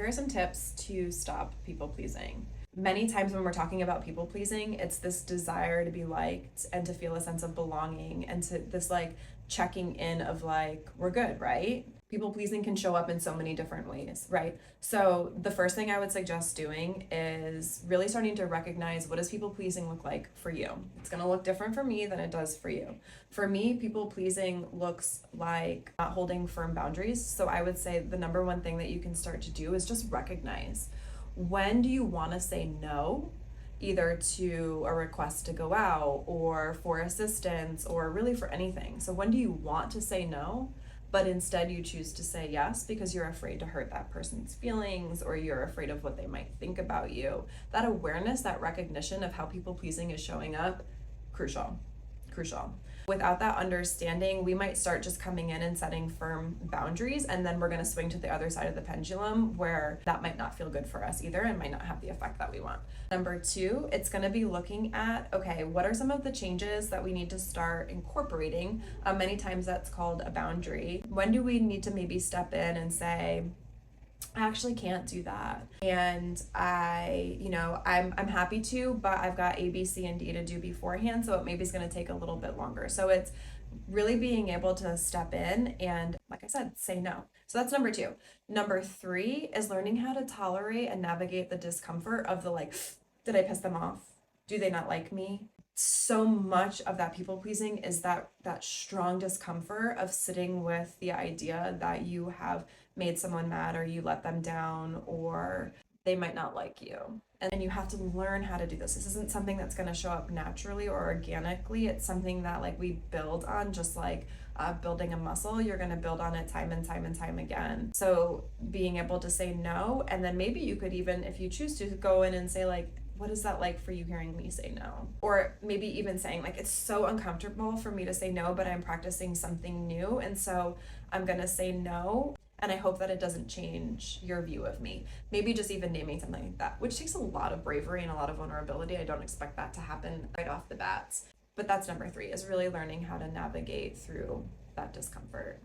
are some tips to stop people pleasing. Many times when we're talking about people pleasing, it's this desire to be liked and to feel a sense of belonging and to this like checking in of like, we're good, right? People pleasing can show up in so many different ways, right? So the first thing I would suggest doing is really starting to recognize, what does people pleasing look like for you? It's going to look different for me than it does for you. For me, people pleasing looks like not holding firm boundaries. So I would say the number one thing that you can start to do is just recognize, when do you want to say no, either to a request to go out or for assistance or really for anything. So when do you want to say no, but instead you choose to say yes because you're afraid to hurt that person's feelings or you're afraid of what they might think about you? That awareness, that recognition of how people pleasing is showing up, crucial. Without that understanding, we might start just coming in and setting firm boundaries, and then we're going to swing to the other side of the pendulum where that might not feel good for us either and might not have the effect that we want. Number two, it's going to be looking at, okay, what are some of the changes that we need to start incorporating? Many times that's called a boundary. When do we need to maybe step in and say, I actually can't do that, and I'm happy to, but I've got A, B, C, and D to do beforehand, so it maybe is going to take a little bit longer. So it's really being able to step in and, like I said, say no. So that's number two. Number three is learning how to tolerate and navigate the discomfort of the like, did I piss them off? Do they not like me? So much of that people pleasing is that strong discomfort of sitting with the idea that you have made someone mad or you let them down or they might not like you. And you have to learn how to do this. This isn't something that's going to show up naturally or organically. It's something that like we build on, just like building a muscle. You're going to build on it time and time and time again. So being able to say no, and then maybe you could even, if you choose to, go in and say like, what is that like for you hearing me say no? Or maybe even saying like, it's so uncomfortable for me to say no, but I'm practicing something new. And so I'm going to say no. And I hope that it doesn't change your view of me. Maybe just even naming something like that, which takes a lot of bravery and a lot of vulnerability. I don't expect that to happen right off the bat. But that's number three, is really learning how to navigate through that discomfort.